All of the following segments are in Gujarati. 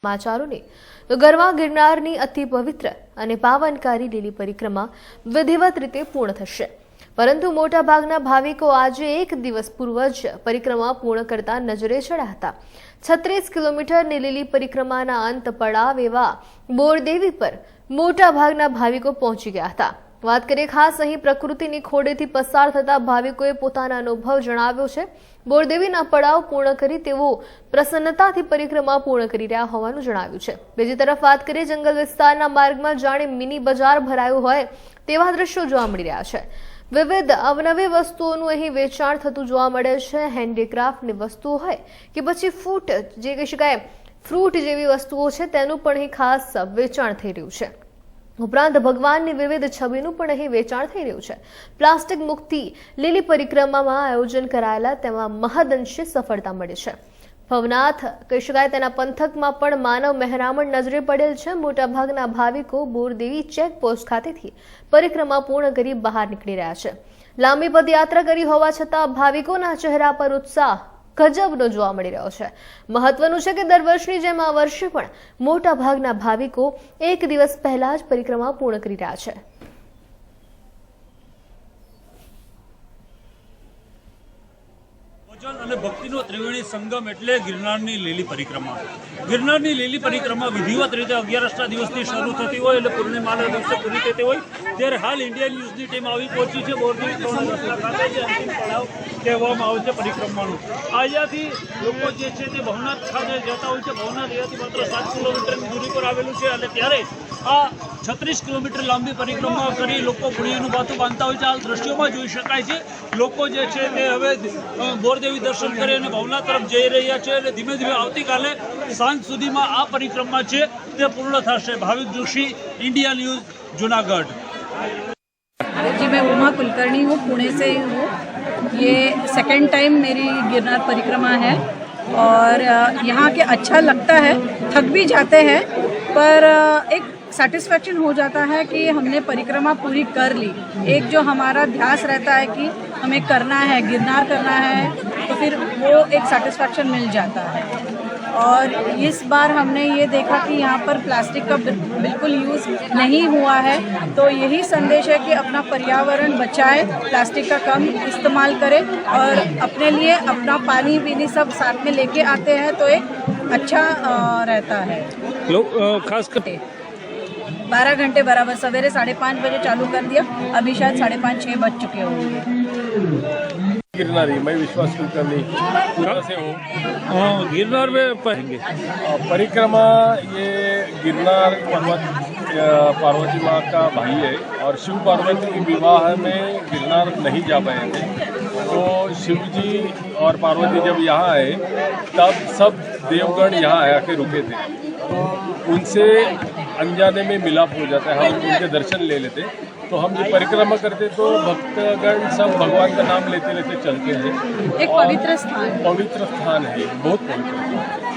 સમાચારોને તો ગરવા ગિરનારની અતિ પવિત્ર અને પાવનકારી લીલી પરિક્રમા વિધિવત રીતે પૂર્ણ થશે, પરંતુ મોટાભાગના ભાવિકો આજે એક દિવસ પૂર્વ જ પરિક્રમા પૂર્ણ કરતા નજરે ચડ્યા હતા। 36 કિલોમીટરની લીલી પરિક્રમાના અંત પડાવ એવા બોરદેવી પર મોટાભાગના ભાવિકો પહોંચી ગયા હતા। વાત કરીએ ખાસ અહીં પ્રકૃતિની ખોડેથી પસાર થતા ભાવિકોએ પોતાના અનુભવ જણાવ્યો છે। બોરદેવીના પડાવ પૂર્ણ કરી તેઓ પ્રસન્નતાથી પરિક્રમા પૂર્ણ કરી રહ્યા હોવાનું જણાવ્યું છે। બીજી તરફ વાત કરીએ જંગલ વિસ્તારના માર્ગમાં જાણે મિની બજાર ભરાયું હોય તેવા દ્રશ્યો જોવા મળી રહ્યા છે। વિવિધ અવનવી વસ્તુઓનું અહીં વેચાણ થતું જોવા મળે છે। હેન્ડીક્રાફ્ટની વસ્તુઓ હોય કે પછી જે કહી શકાય ફ્રૂટ જેવી વસ્તુઓ છે તેનું પણ અહીં ખાસ વેચાણ થઈ રહ્યું છે। ઉપરાંત ભગવાનની વિવિધ છબીનું પણ અહીં વેચાણ થઈ રહ્યું છે। પ્લાસ્ટિક મુક્તિ લીલી પરિક્રમામાં આયોજન કરાયેલા તેમાં મહદઅંશે સફળતા મળી છે। ભવનાથ કહી શકાય તેના પંથકમાં પણ માનવ મહેરામણ નજરે પડેલ છે। મોટાભાગના ભાવિકો બોરદેવી ચેકપોસ્ટ ખાતેથી પરિક્રમા પૂર્ણ કરી બહાર નીકળી રહ્યા છે। લાંબી પદયાત્રા કરી હોવા છતાં ભાવિકોના ચહેરા પર ઉત્સાહ ગજબનો જોવા મળી રહ્યો છે। મહત્વનું છે કે દર વર્ષની જેમ આ વર્ષે પણ મોટા ભાગના ભાવિકો એક દિવસ પહેલા જ પરિક્રમા પૂર્ણ કરી રહ્યા છે। અને ભક્તિનો ત્રિવેણી સંગમ એટલે ગિરનારની લીલી પરિક્રમા। ગિરનારની લીલી પરિક્રમા વિધિવત રીતે 11ના દિવસથી શરૂ થતી હોય એટલે પૂર્ણિમાના દિવસે પૂરી થતી હોય ત્યારે હાલ ઇન્ડિયા ન્યૂઝની ટીમ આવી પહોંચી છે બોરદેવી ખાતે જે અંતિમ પડાવ કહેવામાં આવે છે પરિક્રમાનું। અહીંયાથી લોકો જે છે તે ભવનાથ ખાતે જતા હોય છે। ભવનાથ અહીંયાથી માત્ર 7 કિલોમીટરની દૂરી પર આવેલું છે અને ત્યારે આ 36 કિલોમીટર લાંબી પરિક્રમા કરી લોકો પુણ્યનું બાતું બાંધતા હોય છે। હાલ દ્રશ્યોમાં જોઈ શકાય છે લોકો જે છે તે હવે બોરદેવી દર્શન કરી અને ભવનાથ તરફ જઈ રહ્યા છે અને ધીમે ધીમે આવતીકાલે સાંજ સુધીમાં આ પરિક્રમા છે તે પૂર્ણ થશે। ભાવિક જોશી, इंडिया न्यूज़, जूनागढ़। जी, मैं उमा कुलकर्णी हूँ, पुणे से ही हूँ। ये सेकंड टाइम मेरी गिरनार परिक्रमा है और यहाँ के अच्छा लगता है। थक भी जाते हैं पर एक सेटिस्फेक्शन हो जाता है कि हमने परिक्रमा पूरी कर ली। एक जो हमारा ध्यास रहता है कि हमें करना है, गिरनार करना है, तो फिर वो एक सेटिस्फेक्शन मिल जाता है। और इस बार हमने ये देखा कि यहाँ पर प्लास्टिक का बिल्कुल यूज़ नहीं हुआ है, तो यही संदेश है कि अपना पर्यावरण बचाए, प्लास्टिक का कम इस्तेमाल करें और अपने लिए अपना पानी पीनी सब साथ में लेके आते हैं तो एक अच्छा रहता है। लोग खास कर 12 घंटे बराबर सवेरे 5:30 बजे चालू कर दिया, अभी शायद 5:30-6 बज चुके होंगे। गिरनारी, मैं विश्वास कुलकर्णी से हूँ। गिरनार में पढ़ेंगे परिक्रमा ये गिरनार पर्वत पार्वती माँ का भाई है और शिव पार्वती के विवाह में गिरनार नहीं जा पाए थे, तो शिव जी और पार्वती जब यहाँ आए तब सब देवगण यहाँ आके रुके थे, तो उनसे अनजाने में मिलाप हो जाता है। हम उनके दर्शन ले लेते, तो हम जब परिक्रमा करते तो भक्तगण सब भगवान का नाम लेते लेते चलते हैं। एक पवित्र स्थान है, बहुत पवित्र।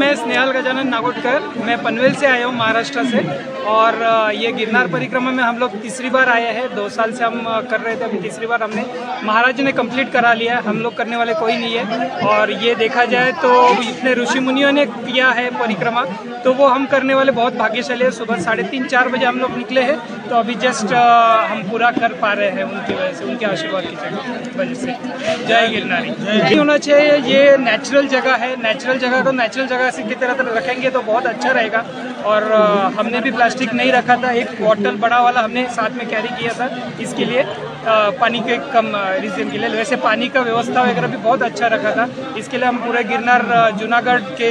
मैं स्नेहल गजानन नागोटकर, मैं पनवेल से आया हूँ, महाराष्ट्र से। और ये गिरनार परिक्रमा में हम लोग तीसरी बार आए हैं। 2 साल से हम कर रहे थे, अभी तीसरी बार हमने महाराज जी ने कंप्लीट करा लिया। हम लोग करने वाले कोई नहीं है। और ये देखा जाए तो इतने ऋषि मुनियों ने किया है परिक्रमा, तो वो हम करने वाले बहुत भाग्यशाली है। सुबह 3:30-4 बजे हम लोग निकले हैं, तो अभी जस्ट हम पूरा कर पा रहे हैं उनकी वजह से, उनके आशीर्वाद की वजह से। जय गिरनारी। ये होना चाहिए, ये नेचुरल जगह है। नेचुरल जगह को नेचुरल जगह की तरह रखेंगे तो बहुत अच्छा रहेगा। और हमने भी प्लास्टिक नहीं रखा था, एक बॉटल बड़ा वाला हमने साथ में कैरी किया था, इसके लिए पानी के कम रीजन के लिए। वैसे पानी का व्यवस्था वगैरह भी बहुत अच्छा रखा था, इसके लिए हम पूरे गिरनार जूनागढ़ के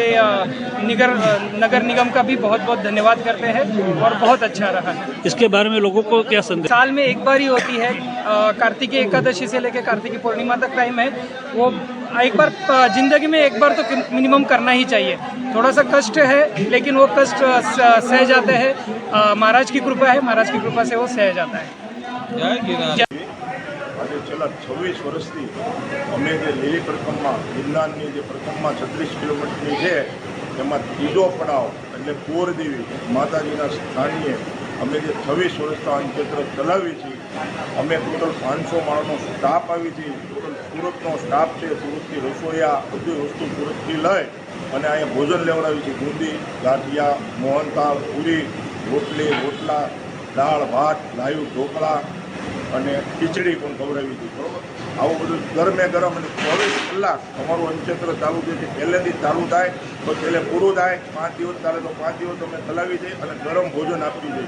नगर निगम का भी बहुत बहुत धन्यवाद करते हैं और बहुत अच्छा रहा है। इसके बारे में लोगों को क्या संदेश? साल में एक बार ही होती है, कार्तिकी एकादशी से लेकर कार्तिकी पूर्णिमा तक टाइम है। वो एक बार जिंदगी में एक बार तो मिनिमम करना ही चाहिए। थोड़ा सा कष्ट है लेकिन वो कष्ट सह जाते हैं। महाराज की कृपा है, महाराज की कृपा से वो सह जाता है। આજે છેલ્લા 26 વર્ષથી અમે જે લીલી પરિક્રમા ગિરનારની જે પરિક્રમા 36 કિલોમીટરની છે એમાં ત્રીજો પડાવ એટલે બોરદેવી માતાજીના સ્થાનીએ અમે જે 26 વર્ષથી અંતર ચલાવી છે। અમે ટોટલ 500 માણસનો સ્ટાફ આવી છે। ટોટલ સુરતનો સ્ટાફ છે, સુરતથી રસોઈયા બધી વસ્તુ સુરતથી લઈ અને અહીંયા ભોજન લેવડાવી છે, બુંદી, ગાંઠિયા, મોહનથાળ, પૂરી, રોટલી, રોટલા, દાળ, ભાત, લાઈવ ઢોકળા અને ખીચડી પણ ખવડાવી હતી. બરોબર, આવું બધું ગરમે ગરમ અને 24 કલાક અમારું અન્નક્ષેત્ર ચાલુ છે. પહેલેથી ચાલુ થાય તો પહેલે પૂરું થાય, 5 દિવસ ચાલે તો 5 દિવસ અમે ચલાવી છે અને ગરમ ભોજન આપી છે.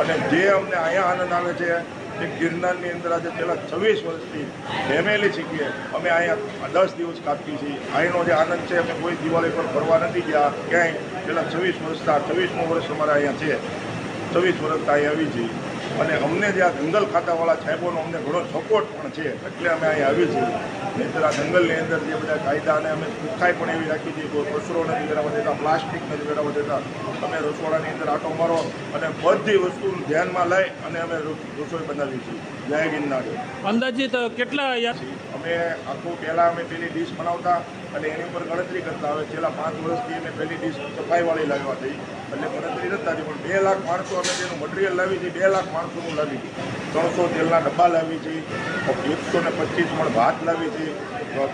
અને જે અમને અહીંયા આનંદ આવે છે કે ગિરનારની અંદર આજે છેલ્લા 26 વર્ષથી ફેમિલી શીખીએ અમે અહીંયા 10 દિવસ કાપીએ છીએ. અહીંનો જે આનંદ છે અમે કોઈ દિવાળી પર ફરવા નથી ગયા ક્યાંય. છેલ્લા 26 વર્ષથી 26મું વર્ષ અમારા અહીંયા છે. 26 વર્ષથી અહીં આવી છીએ અને અમને જે આ જંગલ ખાતાવાળા સાહેબોનો અમને ઘણો સપોર્ટ પણ છે, એટલે અમે અહીં આવી છીએ. નહીંતર આ જંગલની અંદર જે બધા કાયદા અને અમે ચોખ્ખાઈ પણ એવી રાખી છીએ, કોઈ કચરો નથી વેરાવા દેતા, પ્લાસ્ટિક નથી વેરાવા દેતા. અમે રસોડાની અંદર આટો મારો અને બધી વસ્તુનું ધ્યાનમાં લઈ અને અમે રસોઈ બનાવીએ છીએ. જય ગિરનાર. અંદાજિત કેટલા અમે આખું પહેલાં અમે પેલી ડીશ બનાવતા અને એની ઉપર ગણતરી કરતા. હવે છેલ્લા 5 વર્ષથી અમે પહેલી ડીશ સફાઈવાળી લાવ્યા હતી, એટલે ગણતરી નથી થતી. પણ 2 લાખ માણસો અમે જેનું મટીરિયલ લાવી છીએ, 2 લાખ માણસોનું લાવી છે. 300 તેલના ડબ્બા લાવી છે, 125 મણ ભાત લાવી છે,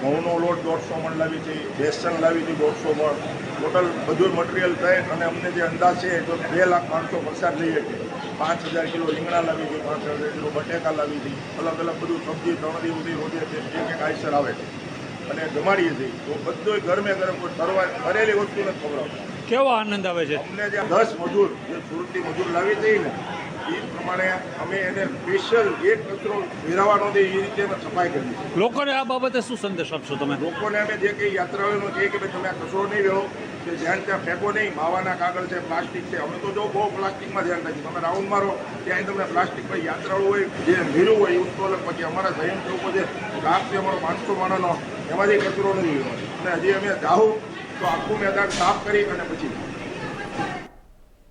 ઘઉંનો લોટ 150 મણ લાવી છે, બેસન લાવી છે 150 મણ. ટોટલ બધું મટીરિયલ થાય અને અમને જે અંદાજ છે તો 2 લાખ માણસો પ્રસાદ લઈએ છીએ. 5000 કિલો રીંગણા લાવી છે, 5000 કિલો બટેકા લાવી છે, અલગ અલગ બધું સબ્જી 3 દિવસની રોટી એક આઈસર આવે છે અને જમાડીએ છીએ. તો બધું ગરમે ગરમ કરેલી વસ્તુ નથી ખવડાવતા. કેવો આનંદ આવે છે? અમને જે 10 મજૂર જે સુરતથી મજૂર લાવી દઈએ ને એ પ્રમાણે અમે એને સ્પેશિયલ એક કચરો વેરાવાનો દે એ રીતે અમે સફાઈ કરીએ છીએ. લોકોને આ બાબતે શું સંદેશ આપશો તમે? લોકોને અમે જે કંઈ યાત્રાળુઓને કહીએ કે ભાઈ તમે આ કચરો નહીં વેરો, કે જ્યાં ત્યાં ફેંકો નહીં. માવાના કાગળ છે, પ્લાસ્ટિક છે, અમે તો જો બહુ પ્લાસ્ટિકમાં ધ્યાન રાખીએ. તમે રાઉન્ડ મારો ત્યાં તમને પ્લાસ્ટિક પર યાત્રાળુ હોય જે ભીરું હોય એ વસ્તુ અલગ. પછી અમારા સંયંત્ર લોકો છે ગામ છે અમારો 500 માણસનો, એમાંથી કચરો નથી લેવાનો. અને હજી અમે જાઉં તો આખું મેદાન સાફ કરી અને પછી